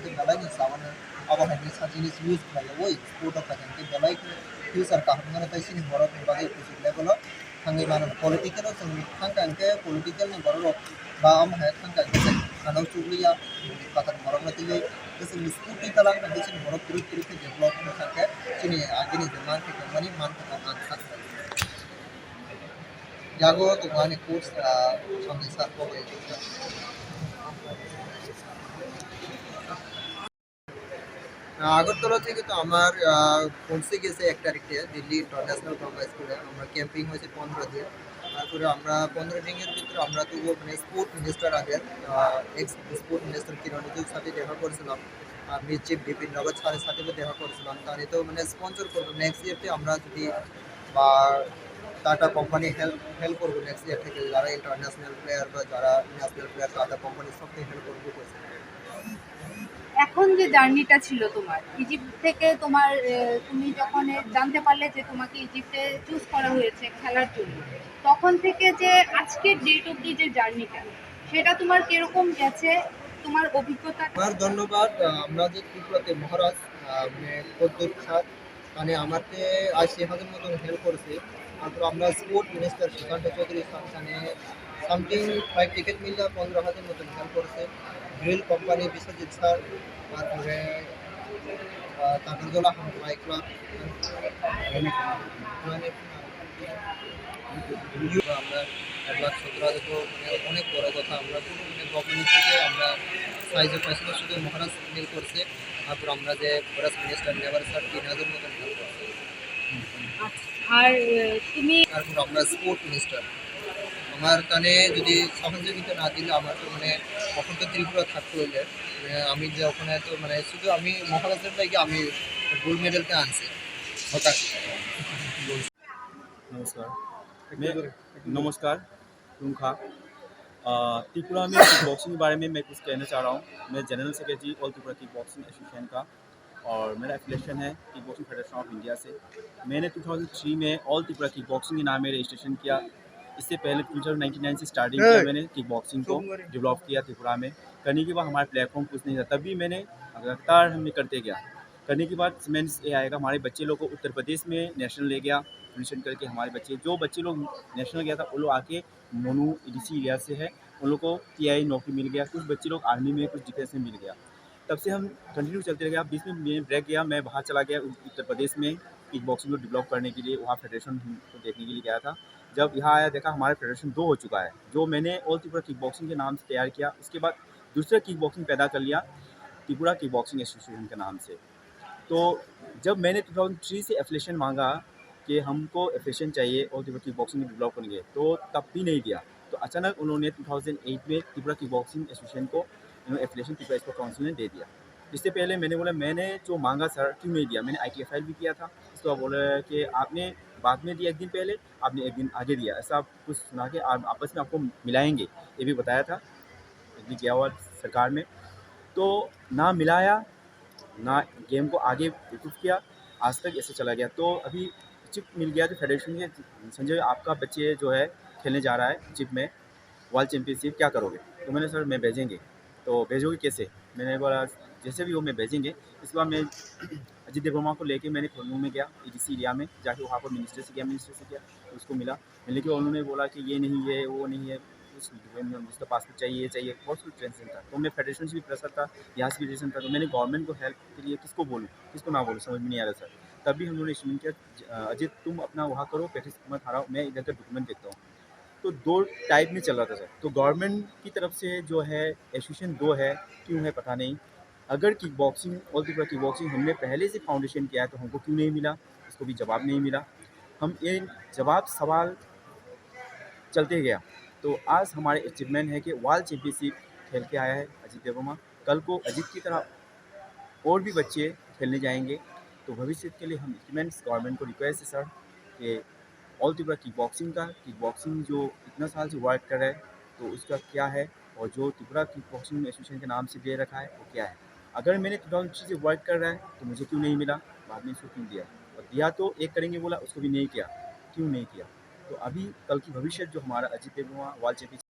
ke belai ni sawana abo hai sa jinis use khlai oi sport of kan ke belai ke future ka hamna tai sini borok ni bagai kusik level thangai mana political sing thangkang ke political ni borok ba am hai thangkang ke kanau chugliya patar borok na tile sing sport ni talang na sini borok puri puri ke develop na thangke sini agini zaman ke mani man ka an thak jago to mani course sampai sar ko Agartala থেকে তো আমার পৌঁছে গেছে ১ তারিখে Delhi international Congress স্কুলে আমরা camping হয়েছে 15 দিন তারপরে আমরা 15 দিনের ভিতরে আমরা তো মানে স্পোর্ট মিনিস্টার আগের এক্স স্পোর্ট মিনিস্টার কিরণ রিজিজুর সাথে দেখা করেছিলাম আমি চিফ বিপিন রাওয়াত স্যারের সাথেও দেখা করেছিলাম তার তো মানে স্পন্সর করবো নেক্সট ইয়ারতে আমরা যদি বা টাটা কোম্পানি হেল্প করবো নেক্সট ইয়ার থেকে যারা ইন্টারন্যাশনাল প্লেয়ার বা যারা ন্যাশনাল প্লেয়ার টাটা কোম্পানি সবকে হেল্প করবো করেছে এখন যে জার্নিটা ছিল তোমার ইজিপ্ট থেকে তোমার তুমি যখন জানতে পারলে যে তোমাকে ইজিপ্টে চুজ করা হয়েছে খেলার জন্য তখন থেকে যে আজকের ডেট অবধি যে জার্নিটা সেটা তোমার কিরকম গেছে তোমার অভিজ্ঞতা আমার ধন্যবাদ আমরা যে ত্রিপুরাতে মহারাজ মানে পদ্মুর স্যার মানে আমাকে আজ সেভাবের মতন হেল্প করেছে তারপর আমরা স্পোর্ট মিনিস্টার সুকান্ত চৌধুরী সামনে সামথিং 5 টিকিট মিলে 15,000 মতন হেল্প করেছে গ্রিল কোম্পানি বিশ্বজিৎ স্যার তারপরে কাগরজলা হামফ্লাই ক্লাব আমরা 1,17,000 তো মানে অনেক বড় কথা আমরা কোনো মানে গভর্নমেন্ট থেকে আমরা সাহায্য পাইছিলাম শুধু মহারাজ হেল্প করছে তারপর আমরা যে ফরেস্ট মিনিস্টার নেভার স্যার 3,000 মতন হেল্প করছে আর তুমি তারপর আমরা স্পোর্ট মিনিস্টার আমার কানে যদি সহযোগিতা না দিলে আমার তো মানে তখন তো ত্রিপুরা থাকতে হইলে আমি যে ওখানে তো মানে শুধু আমি মহারাজের লাগে আমি গোল্ড মেডেলটা আনছি হতাশ नमस्कार मैं नमस्कार रुंखा त्रिपुरा में किक बॉक्सिंग के बारे में मैं कुछ कहना चाह रहा हूँ। मैं general secretary all Tripura kick boxing association का और मेरा एफिलिएशन है kick boxing federation of India से। मैंने 2003 में ऑल त्रिपुरा किक बॉक्सिंग के नाम में रजिस्ट्रेशन किया। इससे पहले 1999 से स्टार्टिंग किया मैंने किक बॉक्सिंग को डेवलप किया त्रिपुरा में। करने के बाद हमारा प्लेटफॉर्म कुछ नहीं था, तभी मैंने लगातार हमें करते गया। करने के बाद सीमेंट्स ये आएगा हमारे बच्चे लोग को उत्तर प्रदेश में नेशनल ले गया फिनिशन करके। हमारे जो बच्चे लोग नेशनल गया था वो लोग आके मोनू ईडीसी एरिया से है उन लोग को टीआई नौकरी मिल गया। कुछ बच्चे लोग आर्मी में कुछ डिफेंस में मिल गया। तब से हम कंटिन्यू चलते गया। बीच में मैं ब्रेक गया, मैं बाहर चला गया उत्तर प्रदेश में किक बॉक्सिंग को डेवलप करने के लिए। वहाँ फेडरेशन को देखने के लिए गया था। जब यहाँ आया देखा हमारा फेडरेशन 2 हो चुका है, जो मैंने ऑल त्रिपुरा किक बॉक्सिंग के नाम से तैयार किया। उसके बाद दूसरा किक बॉक्सिंग पैदा कर लिया त्रिपुरा किक बॉक्सिंग एसोसिएशन के नाम से। तो जब मैंने 2003 से एफिलिएशन मांगा कि हमको एफिलिएशन चाहिए और त्रिपुरा किक बॉक्सिंग डेवलप करेंगे, तो तब भी नहीं दिया। तो अचानक उन्होंने 2008 में त्रिपुरा किक बॉक्सिंग एसोसिएशन को एफिलिएशन त्रिपुरा स्पोर्ट काउंसिल ने दे दिया। इससे पहले मैंने बोला मैंने जो मांगा सर क्यों नहीं दिया। मैंने ITFL भी किया था, इसको बोला कि आपने बाद में दिया 1 दिन पहले, आपने 1 दिन आगे दिया, ऐसा कुछ सुना के आपस में आपको मिलाएंगे ये भी बताया था भी गया हुआ सरकार में। तो ना मिलाया ना गेम को आगे इम्प्रूव किया, आज तक ऐसे चला गया। तो अभी चिप मिल गया जो फेडरेशन के, संजय आपका बच्चे जो है खेलने जा रहा है चिप में वर्ल्ड चैम्पियनशिप, क्या करोगे? तो मैंने सर मैं भेजेंगे। तो भेजोगे कैसे? मैंने बोला जैसे भी हो मैं भेजेंगे। इसके बाद मैं अजित देववर्मा को लेके मैंने खुरनू में गया EDC एरिया में, जाके वहाँ पर मिनिस्टर से गया तो उसको मिला। मिलने के उन्होंने बोला कि ये नहीं है वो नहीं है, उसका पासपोर्ट चाहिए ये चाहिए, बहुत कुछ टेंशन था। तो मैं फेडरेशन से भी प्रेशर था, यहाँ से भी टेंशन था। तो मैंने गवर्नमेंट को हेल्प के लिए किसको बोलूँ किसको ना बोलूँ समझ में नहीं आ रहा सर। तभी हम लोगों ने इसमें किया अजित तुम अपना वहाँ करो, प्रैक्टिस मत हराओ, मैं इधर का डॉक्यूमेंट देखता हूँ। तो 2 टाइप में चल रहा था सर। तो गवर्नमेंट की तरफ से जो है एसोसिएशन 2 है, क्यों है पता नहीं। अगर kick boxing all Tripura kick boxing हमने पहले से फाउंडेशन किया है तो हमको क्यों नहीं मिला, इसको भी जवाब नहीं मिला। हम ये जवाब सवाल चलते गया। तो आज हमारे अचीवमेंट है कि वर्ल्ड चैम्पियनशिप खेल के आया है अजित देववर्मा। कल को अजित की तरह और भी बच्चे खेलने जाएंगे। तो भविष्य के लिए हम अचीवमेंट्स गवर्नमेंट को रिक्वेस्ट है सर कि ऑल त्रिपुरा किक बॉक्सिंग जो इतना साल से वर्क कर रहा है तो उसका क्या है, और जो त्रिपुरा किक बॉक्सिंग एसोसिएशन के नाम से दे रखा है वो क्या है। अगर मैंने 2003 से वर्क कर रहा है तो मुझे क्यों नहीं मिला, बाद में इसको क्यों दिया, और दिया तो एक करेंगे बोला उसको भी नहीं किया, क्यों नहीं किया। तो अभी कल की भविष्य जो हमारा अजित देववर्मा वर्ल्ड चैंपियनशिप